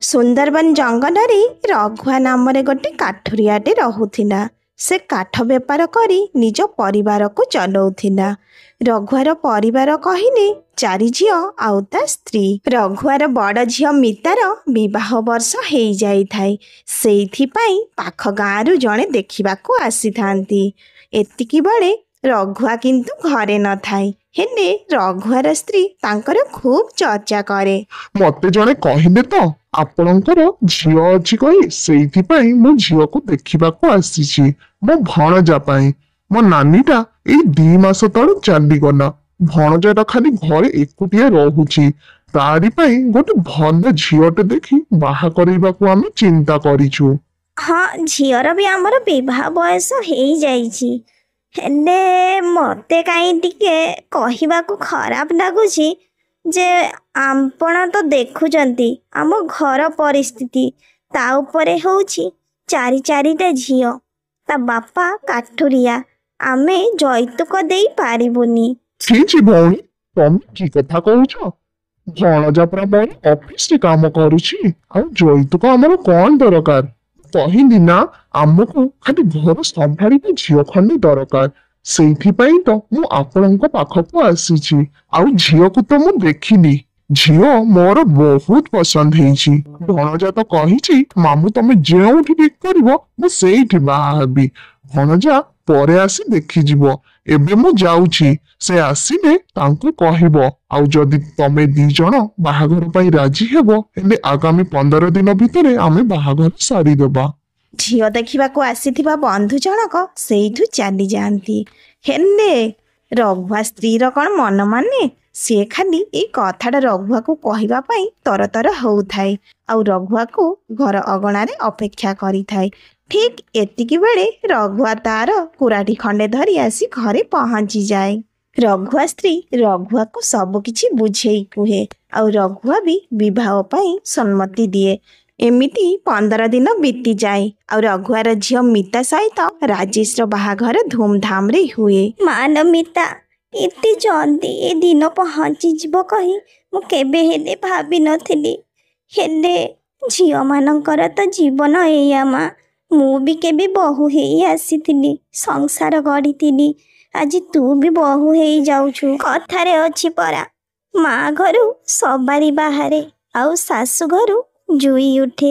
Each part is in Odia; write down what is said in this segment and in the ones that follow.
ସୁନ୍ଦରବନ ଜଙ୍ଗଲରେ ରଘୁଆ ନାମରେ ଗୋଟେ କାଠୁରିଆଟେ ରହୁଥିଲା। ସେ କାଠ ବେପାର କରି ନିଜ ପରିବାରକୁ ଚଲାଉଥିଲା। ରଘୁଆର ପରିବାର କହିଲେ 4 ଝିଅ ଆଉ ତା ସ୍ତ୍ରୀ। ରଘୁଆର ବଡ଼ ଝିଅ ମିତାର ବିବାହ ବର୍ଷ ହେଇଯାଇଥାଏ। ସେଇଥିପାଇଁ ପାଖ ଗାଁରୁ ଜଣେ ଦେଖିବାକୁ ଆସିଥାନ୍ତି। ଏତିକି ବେଳେ ରଘୁଆ କିନ୍ତୁ ଘରେ ନଥାଏ। ହେଲେ ରଘୁଆର ସ୍ତ୍ରୀ ତାଙ୍କର ଖୁବ୍ ଚର୍ଚ୍ଚା କରେ। ମତେ ଜଣେ କହିଲେ ତ ଆପଣଙ୍କର ଝିଅ ଅଛି କହି, ସେଇଥିପାଇଁ ମୁଁ ଝିଅକୁ ଦେଖିବାକୁ ଆସିଛି। ମୋ ଭଣଜା ପାଇଁ। ମୋ ନାନୀଟା ଏଇ 2 ମାସ ତଳେ ଚାଲିଗଲା। ଭଣଜାଟା ଖାଲି ଘରେ ଏକୁଟିଆ ରହୁଛି। ତାରି ପାଇଁ ଗୋଟେ ଭଲ ଝିଅଟେ ଦେଖି ବାହା କରେଇବାକୁ ଆମେ ଚିନ୍ତା କରିଛୁ। ହଁ, ଝିଅର ବି ଆମର ବିବାହ ବୟସ ହେଇଯାଇଛି। ହେଲେ ମୋତେ କାହିଁ ଟିକେ କହିବାକୁ ଖରାପ ଲାଗୁଛି ଯେ ଆପଣ ତ ଦେଖୁଛନ୍ତି ଆମ ଘର ପରିସ୍ଥିତି। ତା ଉପରେ ହେଉଛି 4ଟା ଝିଅ। ତା ବାପା କାଠୁରିଆ। ଆମେ ଯୌତୁକ ଦେଇ ପାରିବୁନି। ଛି ଭଉଣୀ, ତମେ କି କଥା କହୁଛ? ଭଣଜା ପରା ମୋର ଅଫିସରେ କାମ କରୁଛି। ଆଉ ଯୌତୁକ ଆମର କଣ ଦରକାର? କହିଲି ନା, ଆମକୁ ଖାଲି ଘର ସମ୍ଭାଳିବା ଝିଅ ଖଣ୍ଡେ ଦରକାର। ସେଇଥିପାଇଁ ତ ମୁଁ ଆପଣଙ୍କ ପାଖକୁ ଆସିଛି। ଆଉ ଝିଅକୁ ତ ମୁଁ ଦେଖିଲି। ଝିଅ ମୋର ବହୁତ ପସନ୍ଦ ହେଇଛି। ଭଣଜା ତ କହିଛି, ମାମୁଁ ତମେ ଯେଉଁଠି ଠିକ କରିବ ମୁଁ ସେଇଠି ବାହା ହେବି। ଭଣଜା ପରେ ଆସି ଦେଖିଯିବ। ଏବେ ମୁଁ ଯାଉଛି। ସେ ଆସିଲେ ତାଙ୍କୁ କହିବ। ଆଉ ଯଦି ତମେ 2 ଜଣ ବାହାଘର ପାଇଁ ରାଜି ହେବ, ହେଲେ ଆଗାମୀ 15 ଦିନ ଭିତରେ ଆମେ ବାହାଘର ସାରିଦେବା। ଝିଅ ଦେଖିବାକୁ ଆସିଥିବା ବନ୍ଧୁ ଜଣକ ସେଇଠୁ ଚାଲିଯାଆନ୍ତି। ହେଲେ ରଘୁଆ ସ୍ତ୍ରୀର କ'ଣ ମନ ମାନେ? ସିଏ ଖାଲି ଏଇ କଥାଟା ରଘୁଆକୁ କହିବା ପାଇଁ ତରତର ହେଉଥାଏ। ଆଉ ରଘୁଆକୁ ଘର ଅଗଣାରେ ଅପେକ୍ଷା କରିଥାଏ। ଠିକ୍ ଏତିକି ବେଳେ ରଘୁଆ ତାର କୁରାଢ଼ୀ ଖଣ୍ଡେ ଧରି ଆସି ଘରେ ପହଞ୍ଚିଯାଏ। ରଘୁଆ ସ୍ତ୍ରୀ ରଘୁଆକୁ ସବୁକିଛି ବୁଝେଇ କୁହେ। ଆଉ ରଘୁଆ ବି ବିବାହ ପାଇଁ ସମ୍ମତି ଦିଏ। ଏମିତି 15 ଦିନ ବିତିଯାଏ। ଆଉ ରଘୁଆର ଝିଅ ମିତା ସହିତ ରାଜେଶର ବାହାଘର ଧୁମଧାମରେ ହୁଏ। ମାନ ମିତା, ଏତେ ଜଲ୍ଦି ଏ ଦିନ ପହଞ୍ଚିଯିବ କହି ମୁଁ କେବେ ହେଲେ ଭାବିନଥିଲି। ହେଲେ ଝିଅମାନଙ୍କର ତ ଜୀବନ ଏଇଆ ମା। ମୁଁ ବି କେବେ ବୋହୂ ହେଇ ଆସିଥିଲି, ସଂସାର ଗଢ଼ିଥିଲି। ଆଜି ତୁ ବି ବୋହୂ ହେଇଯାଉଛୁ। କଥାରେ ଅଛି ପରା, ମା ଘରୁ ସବାରି ବାହାରେ ଆଉ ଶାଶୁ ଘରୁ ଜୁଇ ଉଠେ।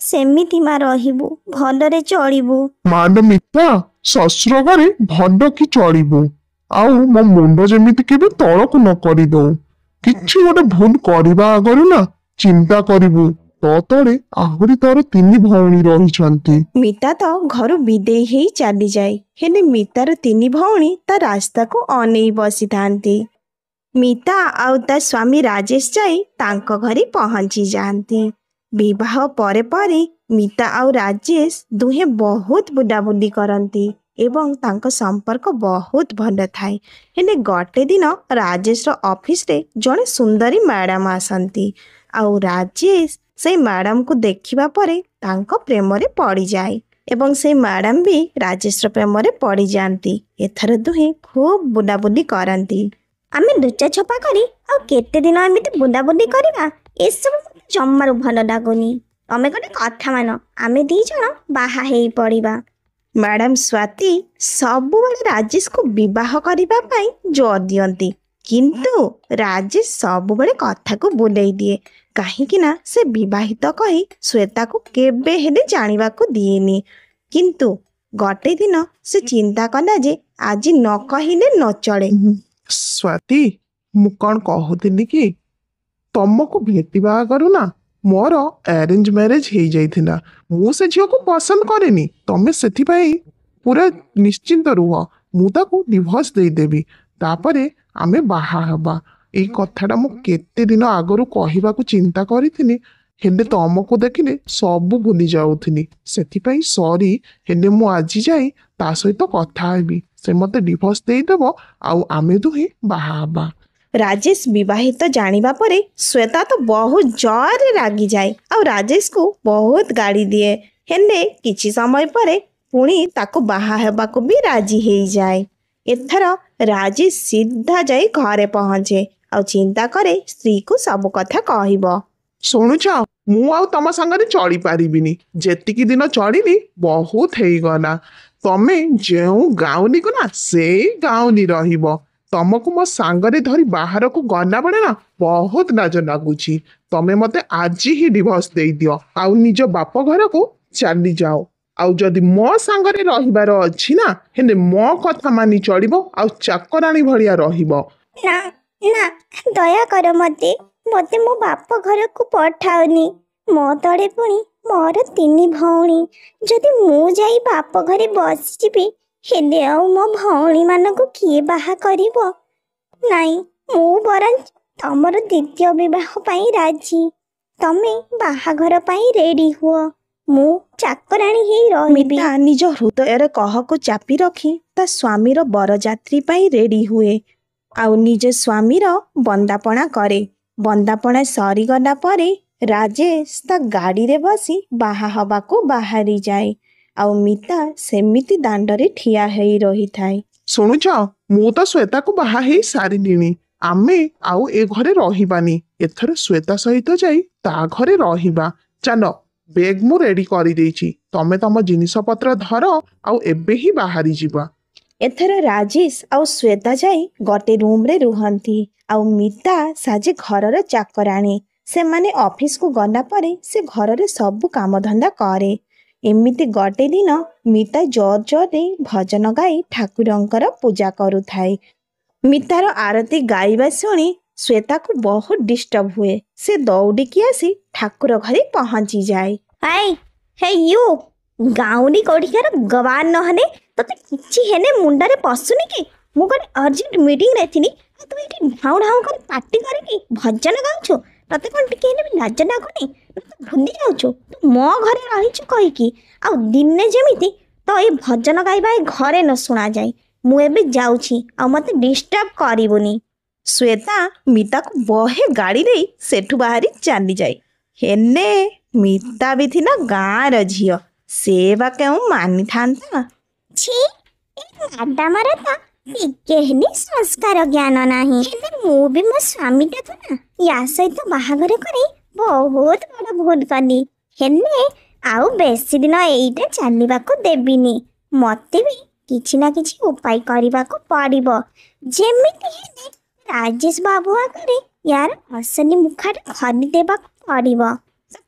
ସେମିତି ମା ରହିବୁ, ଭଲରେ ଚଳିବୁ। ମାଲୋ ମିତା, ଶ୍ୱଶୁର ଘରେ ଭଲ କି ଚଳିବୁ। ଆଉ ମୋ ମୁଣ୍ଡ ଯେମିତି କେବେ ତଳକୁ ନ କରିଦଉ। କିଛି ଗୋଟେ ଭୁଲ କରିବା ଆଗରୁ ନା ଚିନ୍ତା କରିବୁ। ତୋ ତଳେ ଆହୁରି ତୋର 3 ଭଉଣୀ ରହିଛନ୍ତି। ମିତା ତ ଘରୁ ବିଦେଇ ହେଇ ଚାଲିଯାଏ। ହେଲେ ମିତାର 3 ଭଉଣୀ ତା ରାସ୍ତାକୁ ଅନେଇ ବସିଥାନ୍ତି। ମିତା ଆଉ ତା ସ୍ୱାମୀ ରାଜେଶ ଯାଇ ତାଙ୍କ ଘରେ ପହଞ୍ଚି ଯାଆନ୍ତି। ବିବାହ ପରେ ପରେ ମିତା ଆଉ ରାଜେଶ ଦୁହେଁ ବହୁତ ବୁଲାବୁଲି କରନ୍ତି ଏବଂ ତାଙ୍କ ସମ୍ପର୍କ ବହୁତ ଭଲ ଥାଏ। ହେଲେ ଗୋଟେ ଦିନ ରାଜେଶର ଅଫିସରେ ଜଣେ ସୁନ୍ଦରୀ ମ୍ୟାଡ଼ାମ ଆସନ୍ତି। ଆଉ ରାଜେଶ ସେଇ ମ୍ୟାଡ଼ାମକୁ ଦେଖିବା ପରେ ତାଙ୍କ ପ୍ରେମରେ ପଡ଼ିଯାଏ ଏବଂ ସେ ମ୍ୟାଡ଼ାମ ବି ରାଜେଶର ପ୍ରେମରେ ପଡ଼ିଯାଆନ୍ତି। ଏଥର ଦୁହେଁ ଖୁବ୍ ବୁଲାବୁଲି କରନ୍ତି। ଆମେ ଲୁଚା ଛପା କରି ଆଉ କେତେ ଦିନ ଏମିତି ବୁଲାବୁଲି କରିବା? ଏସବୁ ଜମାରୁ ଭଲ ଲାଗୁନି। ତମେ ଗୋଟେ କଥା ମାନ, ଆମେ 2 ଜଣ ବାହା ହେଇ ପଡ଼ିବା। ମ୍ୟାଡ଼ାମ ସ୍ୱାତି ସବୁବେଳେ ରାଜେଶକୁ ବିବାହ କରିବା ପାଇଁ ଜୋର ଦିଅନ୍ତି। କିନ୍ତୁ ରାଜେଶ ସବୁବେଳେ କଥାକୁ ବୁଲେଇ ଦିଏ। କାହିଁକି ନା ସେ ବିବାହିତ କହି ଶ୍ଵେତାକୁ କେବେ ହେଲେ ଜାଣିବାକୁ ଦିଏନି। କିନ୍ତୁ ଗୋଟେ ଦିନ ସେ ଚିନ୍ତା କଲା ଯେ ଆଜି ନ କହିଲେ ନ ଚଳେ। ସ୍ୱାତି, ମୁଁ କ'ଣ କହୁଥିଲି କି, ତମକୁ ଭେଟିବା ଆଗରୁ ନା ମୋର ଆରେଞ୍ଜ ମ୍ୟାରେଜ ହେଇଯାଇଥିଲା। ମୁଁ ସେ ଝିଅକୁ ପସନ୍ଦ କରେନି। ତମେ ସେଥିପାଇଁ ପୁରା ନିଶ୍ଚିନ୍ତ ରୁହ। ମୁଁ ତାକୁ ଡିଭୋର୍ସ ଦେଇଦେବି। ତାପରେ ଆମେ ବାହା ହେବା। ଏଇ କଥାଟା ମୁଁ କେତେ ଦିନ ଆଗରୁ କହିବାକୁ ଚିନ୍ତା କରିଥିଲି। ହେଲେ ତମକୁ ଦେଖିଲେ ସବୁ ଭୁଲି ଯାଉଥିଲି। ସେଥିପାଇଁ ସରି। ହେଲେ ମୁଁ ଆଜି ଯାଇ ତା ସହିତ କଥା ହେବି। ସେ ମୋତେ ଡିଭୋର୍ସ ଦେଇଦେବ ଆଉ ଆମେ ଦୁହେଁ ବାହା ହେବା। ରାଜେଶ ବିବାହିତ ଜାଣିବା ପରେ ଶ୍ଵେତା ତ ବହୁତ ଜୋରରେ ରାଗିଯାଏ ଆଉ ରାଜେଶକୁ ବହୁତ ଗାଳି ଦିଏ। ହେଲେ କିଛି ସମୟ ପରେ ପୁଣି ତାକୁ ବାହା ହେବାକୁ ବି ରାଜି ହେଇଯାଏ। ଏଥର ରାଜେଶ ସିଧା ଯାଇ ଘରେ ପହଞ୍ଚେ ଆଉ ଚିନ୍ତା କରେ ସ୍ତ୍ରୀକୁ ସବୁ କଥା କହିବ। ଶୁଣୁଛ, ମୁଁ ଆଉ ତମ ସାଙ୍ଗରେ ଚଳି ପାରିବିନି। ଯେତିକି ଦିନ ଚଳିଲି ବହୁତ ହେଇଗଲା। ତମେ ଯେଉଁ ଗାଉନିକୁ ନା ସେଇ ଗାଉନି ରହିବ। ତମକୁ ମୋ ସାଙ୍ଗରେ ଧରି ବାହାରକୁ ଗଲାବେଳେ ନା ବହୁତ ଲାଜ ଲାଗୁଛି। ତମେ ମତେ ଆଜି ହିଁ ଡିଭୋର୍ସ ଦେଇଦିଅ ଆଉ ନିଜ ବାପ ଘରକୁ ଚାଲିଯାଅ। ଆଉ ଯଦି ମୋ ସାଙ୍ଗରେ ରହିବାର ଅଛି ନା ହେଲେ ମୋ କଥା ମାନି ଚଳିବ ଆଉ ଚାକରାଣୀ ଭଳିଆ ରହିବ। ନା ନା, ଦୟାକର ମତେ ମତେ ମୋ ବାପ ଘରକୁ ପଠାଅନି। ମୋ ତଳେ ପୁଣି ମୋର 3 ଭଉଣୀ। ଯଦି ମୁଁ ଯାଇ ବାପ ଘରେ ବସିଯିବି ହେଲେ ଆଉ ମୋ ଭଉଣୀମାନଙ୍କୁ କିଏ ବାହା କରିବ? ନାଇଁ, ମୁଁ ବରଂ ତମର ଦ୍ୱିତୀୟ ବିବାହ ପାଇଁ ରାଜି। ତମେ ବାହାଘର ପାଇଁ ରେଡି ହୁଅ। ମୁଁ ଚାକରାଣୀ ହେଇ ରହିବି। ମିତା ନିଜ ହୃଦୟରେ କହକୁ ଚାପି ରଖି ତା ସ୍ୱାମୀର ବରଯାତ୍ରୀ ପାଇଁ ରେଡି ହୁଏ ଆଉ ନିଜ ସ୍ୱାମୀର ବନ୍ଦାପଣା କରେ। ବନ୍ଦାପଣା ସରିଗଲା ପରେ ରାଜେଶ ତା ଗାଡ଼ିରେ ବସି ବାହା ହେବାକୁ ବାହାରିଯାଏ ଆଉ ମିତା ସେମିତି ଦାଣ୍ଡରେ ଠିଆ ହେଇ ରହିଥାଏ। ଶୁଣୁଛ, ମୁଁ ତ ଶ୍ଵେତାକୁ ବାହା ହେଇ ସାରିଲିଣି। ଆମେ ଆଉ ଏ ଘରେ ରହିବାନି। ଏଥର ଶ୍ଵେତା ସହିତ ଯାଇ ତା ଘରେ ରହିବା। ଚାଲ, ବେଗ ମୁଁ ରେଡି କରିଦେଇଛି। ତମେ ତମ ଜିନିଷପତ୍ର ଧର ଆଉ ଏବେ ହିଁ ବାହାରି ଯିବା। ଏଥର ରାଜେଶ ଆଉ ଶ୍ଵେତା ଯାଇ ଗୋଟେ ରୁମ୍ରେ ରୁହନ୍ତି ଆଉ ମିତା ସାଜେ ଘରର ଚାକରାଣୀ। ସେମାନେ ଅଫିସକୁ ଗଲା ପରେ ସେ ଘରରେ ସବୁ କାମଧନ୍ଦା କରେ। ଏମିତି ଗୋଟେ ଦିନ ମିତା ଜୋର ଜୋରରେ ଭଜନ ଗାଇ ଠାକୁରଙ୍କର ପୂଜା କରୁଥାଏ। ମିତାର ଆରତି ଗାଇବା ଶୁଣି ଶ୍ଵେତାକୁ ବହୁତ ଡିଷ୍ଟର୍ବ ହୁଏ। ସେ ଦୌଡ଼ିକି ଆସି ଠାକୁର ଘରେ ପହଞ୍ଚିଯାଏ। ହାଇ ହେ ୟୁ, ଗାଉଁଲି କୋଠିକାର ଗବାନ ନହେଲେ ତତେ କିଛି ହେଲେ ମୁଣ୍ଡରେ ପଶୁନି କି? ମୁଁ ଗୋଟେ ଅର୍ଜେଣ୍ଟ ମିଟିଂରେ ଥିଲି ଆଉ ତୁ ଏଠି ଢାଉ ଢାଉ କରି ପାଟି କରିକି ଭଜନ ଗାଉଛୁ। ତତେ କ'ଣ ଟିକେ ହେଲେ ବି ଲାଜ ଲାଗୁନି? ତୁ ଭୁଲି ଯାଉଛୁ ତୁ ମୋ ଘରେ ରହିଛୁ କହିକି। ଆଉ ଦିନେ ଯେମିତି ତ ଏଇ ଭଜନ ଗାଇବା ଏ ଘରେ ନ ଶୁଣାଯାଏ। ମୁଁ ଏବେ ଯାଉଛି, ଆଉ ମତେ ଡିଷ୍ଟର୍ବ କରିବୁନି। ଶ୍ଵେତା ମିତାକୁ ବହେ ଗାଡ଼ି ଦେଇ ସେଠୁ ବାହାରି ଚାଲିଯାଏ। ହେଲେ ମିତା ବି ଥିଲା ଗାଁର ଝିଅ। ସେ ବା କେଉଁ ମାନିଥାନ୍ତା। छी, ଏ ମ୍ୟାଡାମର ତ ଟିକେ ହେଲେ ସଂସ୍କାର ଜ୍ଞାନ ନାହିଁ। ହେଲେ ମୁଁ ବି ମୋ ସ୍ୱାମୀଟାକୁ ନା ୟା ସହିତ ବାହାଘର କରି ବହୁତ ବଡ଼ ଭୁଲ କଲି। ହେଲେ ଆଉ ବେଶୀ ଦିନ ଏଇଟା ଚାଲିବାକୁ ଦେବିନି। ମତେ ବି କିଛି ନା କିଛି ଉପାୟ କରିବାକୁ ପଡ଼ିବ। ଯେମିତି ହେଲେ ରାଜେଶ ବାବୁ ଆଗରେ ୟାର ଅସଲି ମୁଖାଟା ଖୋଲିଦେବାକୁ ପଡ଼ିବ।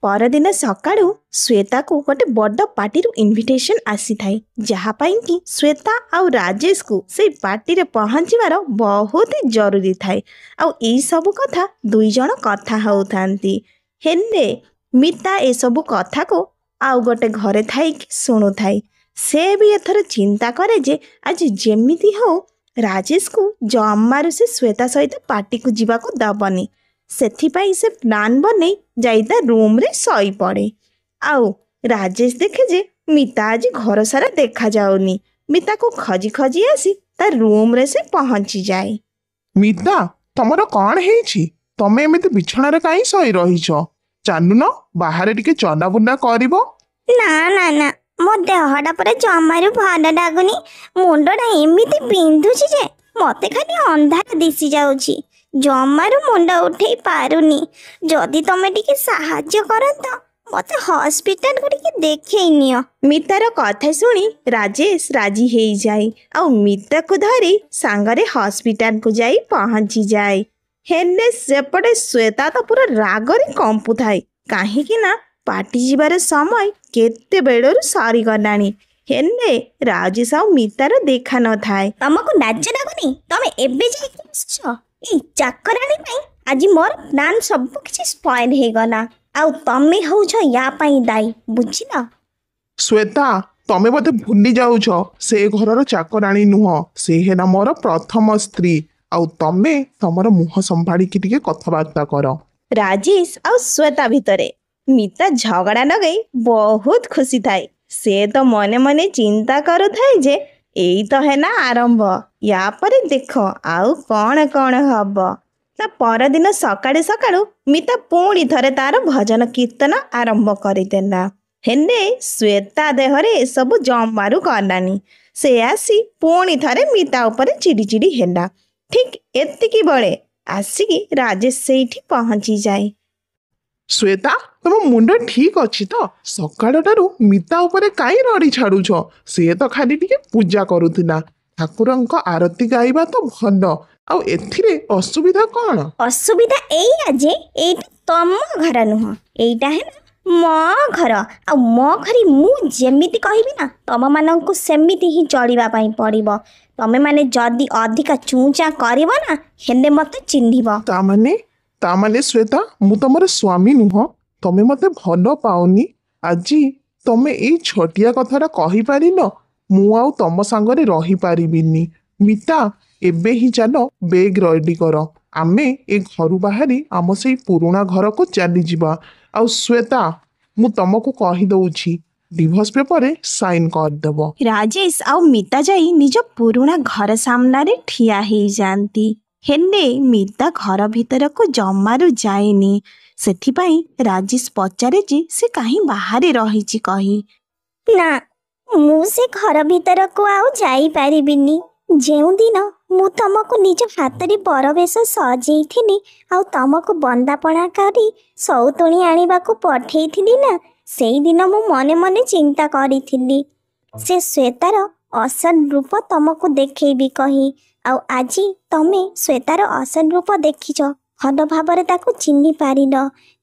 ପରଦିନ ସକାଳୁ ଶ୍ଵେତାକୁ ଗୋଟେ ବଡ଼ ପାର୍ଟିରୁ ଇନଭିଟେସନ୍ ଆସିଥାଏ, ଯାହା ପାଇଁ କି ଶ୍ଵେତା ଆଉ ରାଜେଶକୁ ସେଇ ପାର୍ଟିରେ ପହଞ୍ଚିବାର ବହୁତ ଜରୁରୀ ଥାଏ। ଆଉ ଏଇସବୁ କଥା ଦୁଇଜଣ କଥା ହେଉଥାନ୍ତି। ହେଲେ ମିତା ଏସବୁ କଥାକୁ ଆଉ ଗୋଟେ ଘରେ ଥାଇକି ଶୁଣୁଥାଏ। ସେ ବି ଏଥର ଚିନ୍ତା କରେ ଯେ ଆଜି ଯେମିତି ହଉ ରାଜେଶକୁ ଜମାରୁ ସେ ଶ୍ଵେତା ସହିତ ପାର୍ଟିକୁ ଯିବାକୁ ଦେବନି। ସେଥିପାଇଁ ସେ ପ୍ଲାନ୍ ବନେଇ ଯାଇ ତା ରୁମ୍ରେ ଶୋଇପଡ଼େ। ଆଉ ରାଜେଶ ଦେଖେ ଯେ ମିତା ଆଜି ଘର ସାରା ଦେଖାଯାଉନି। ମିତାକୁ ଖୋଜି ଖୋଜି ଆସି ତା ରୁମ୍ରେ ସେ ପହଞ୍ଚିଯାଏ। ମିତା, ତମର କ'ଣ ହେଇଛି? ତମେ ଏମିତି ବିଛଣାରେ କାହିଁ ଶୋଇ ରହିଛ? ଚାଲୁନ ବାହାରେ ଟିକେ ଚଲାବୁଲା କରିବ। ନା ନା ନା, ମୋ ଦେହଟା ପୁରା ଜମାରୁ ଭଲ ଲାଗୁନି। ମୁଣ୍ଡଟା ଏମିତି ବିନ୍ଧୁଛି ଯେ ମତେ ଖାଲି ଅନ୍ଧାର ଦିଶି ଯାଉଛି। ଜମାରୁ ମୁଣ୍ଡ ଉଠେଇ ପାରୁନି। ଯଦି ତମେ ଟିକେ ସାହାଯ୍ୟ କରନ୍ତ, ମତେ ହସ୍ପିଟାଲକୁ ଟିକେ ଦେଖେଇ ନିଅ। ମିତାର କଥା ଶୁଣି ରାଜେଶ ରାଜି ହେଇଯାଏ ଆଉ ମିତାକୁ ଧରି ସାଙ୍ଗରେ ହସ୍ପିଟାଲକୁ ଯାଇ ପହଞ୍ଚିଯାଏ। ହେଲେ ସେପଟେ ଶ୍ଵେତା ତ ପୁରା ରାଗରେ କମ୍ପୁଥାଏ, କାହିଁକି ନା ପାର୍ଟି ଯିବାର ସମୟ କେତେବେଳରୁ ସରିଗଲାଣି। ହେଲେ ରାଜେଶ ଆଉ ମିତାର ଦେଖା ନଥାଏ। ତମକୁ ଲାଜ ଲାଗୁନି? ତମେ ଏବେ ଯାଇକି ବସିଛ? ଏଇ ଚାକରାଣୀ ପାଇଁ ଆଜି ମୋର ପ୍ଲାନ୍ ସବୁ କିଛି ସ୍ପଏଲ ହେଇଗଲା। ଆଉ ତମେ ହଉଛ ୟା ପାଇଁ ଦାୟୀ, ବୁଝିଲ? ଶ୍ଵେତା, ତମେ ବୋଧେ ଭୁଲି ଯାଉଛ ସେ ଘରର ଚାକରାଣୀ ନୁହଁ, ସେ ହେଲା ମୋର ପ୍ରଥମ ସ୍ତ୍ରୀ। ଆଉ ତମେ ତମର ମୁହଁ ସମ୍ଭାଳିକି ଟିକେ କଥାବାର୍ତ୍ତା କର। ରାଜେଶ ଆଉ ଶ୍ଵେତା ଭିତରେ ମିତା ଝଗଡ଼ା ଲଗାଇ ବହୁତ ଖୁସି ଥାଏ। ସେ ତ ମନେ ମନେ ଚିନ୍ତା କରୁଥାଏ ଯେ ଏଇ ତ ହେଲା ଆରମ୍ଭ, ୟା ପରେ ଦେଖ ଆଉ କ'ଣ କ'ଣ ହବ। ତା ପରଦିନ ସକାଳୁ ସକାଳୁ ମିତା ପୁଣି ଥରେ ତାର ଭଜନ କୀର୍ତ୍ତନ ଆରମ୍ଭ କରିଦେଲା। ହେଲେ ଶ୍ଵେତା ଦେହରେ ଏସବୁ ଜମାରୁ ଗଲାନି। ସେ ଆସି ପୁଣି ଥରେ ମିତା ଉପରେ ଚିଡ଼ି ଚିଡ଼ି ହେଲା। ଠିକ୍ ଏତିକି ବେଳେ ଆସିକି ରାଜେଶ ସେଇଠି ପହଞ୍ଚିଯାଏ। ଶ୍ଵେତା, ତମ ମୁଣ୍ଡ ଠିକ ଅଛି ତ? ସକାଳଟାରୁ ମିତା ଉପରେ କାହିଁ ରଡ଼ି ଛାଡୁଛ? ସିଏ ତ ଖାଲି ଟିକେ ପୂଜା କରୁଥିଲା। ଠାକୁରଙ୍କ ଆରତି ଗାଇବା ତ ଭଲ, ଆଉ ଏଥିରେ ଅସୁବିଧା କଣ? ଅସୁବିଧା ଏଇଆ ଯେ ଏଇଟା ତମ ଘର ନୁହଁ, ଏଇଟା ହେଲା ମୋ ଘର। ଆଉ ମୋ ଘରେ ମୁଁ ଯେମିତି କହିବି ନା, ତମମାନଙ୍କୁ ସେମିତି ହିଁ ଚଳିବା ପାଇଁ ପଡ଼ିବ। ତମେମାନେ ଯଦି ଅଧିକା ଚୁଁଚା କରିବ ନା, ହେଲେ ମୋତେ ଚିହ୍ନିବ। ତାମାନେ ଶ୍ଵେତା, ମୁଁ ତମର ସ୍ୱାମୀ ନୁହଁ? ତମେ ମତେ ଭଲ ପାଉନି? ଆଜି ତମେ ଏଇ ଛୋଟିଆ କଥାଟା କହିପାରିଲ? ମୁଁ ଆଉ ତମ ସାଙ୍ଗରେ ରହିପାରିବିନି। ମିତା, ଏବେ ହିଁ ଚାଲ ବେଗ୍ ରେଡି କର। ଆମେ ଏ ଘରୁ ବାହାରି ଆମ ସେଇ ପୁରୁଣା ଘରକୁ ଚାଲିଯିବା। ଆଉ ଶ୍ଵେତା, ମୁଁ ତମକୁ କହିଦଉଛି, ଡିଭୋର୍ସ ପେପରରେ ସାଇନ୍ କରିଦେବ। ରାଜେଶ ଆଉ ମିତା ଯାଇ ନିଜ ପୁରୁଣା ଘର ସାମ୍ନାରେ ଠିଆ ହେଇଯାଆନ୍ତି। ହେଲେ ମିତା ଘର ଭିତରକୁ ଜମାରୁ ଯାଏନି। ସେଥିପାଇଁ ରାଜେଶ ପଚାରେ ଯେ ସେ କାହିଁ ବାହାରେ ରହିଛି କହି। ନା, ମୁଁ ସେ ଘର ଭିତରକୁ ଆଉ ଯାଇପାରିବିନି। ଯେଉଁଦିନ ମୁଁ ତମକୁ ନିଜ ହାତରେ ବରବେଶ ସଜେଇଥିଲି ଆଉ ତମକୁ ବନ୍ଦାପଣା କରି ସଉତୁଣୀ ଆଣିବାକୁ ପଠେଇଥିଲି ନା, ସେଇଦିନ ମୁଁ ମନେ ମନେ ଚିନ୍ତା କରିଥିଲି ସେ ଶ୍ଵେତାର ଅସଲ ରୂପ ତମକୁ ଦେଖେଇବି କହି। ଆଉ ଆଜି ତମେ ଶ୍ଵେତାର ଅସଲ ରୂପ ଦେଖିଛ, ଭଲ ଭାବରେ ତାକୁ ଚିହ୍ନି ପାରିଲ।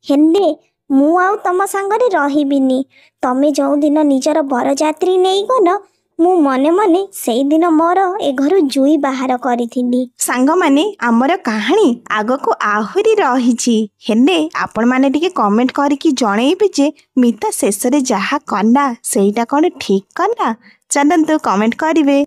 ହେଲେ ମୁଁ ଆଉ ତମ ସାଙ୍ଗରେ ରହିବିନି। ତମେ ଯେଉଁଦିନ ନିଜର ବରଯାତ୍ରୀ ନେଇଗଲ, ମୁଁ ମନେ ମନେ ସେଇଦିନ ମୋର ଏ ଘରୁ ଜୁଇ ବାହାର କରିଥିଲି। ସାଙ୍ଗମାନେ, ଆମର କାହାଣୀ ଆଗକୁ ଆହୁରି ରହିଛି। ହେଲେ ଆପଣମାନେ ଟିକେ କମେଣ୍ଟ କରିକି ଜଣେଇବେ ଯେ ମିତା ଶେଷରେ ଯାହା କଲା ସେଇଟା କ'ଣ ଠିକ୍ କଲା? ଚାଲନ୍ତୁ କମେଣ୍ଟ କରିବେ।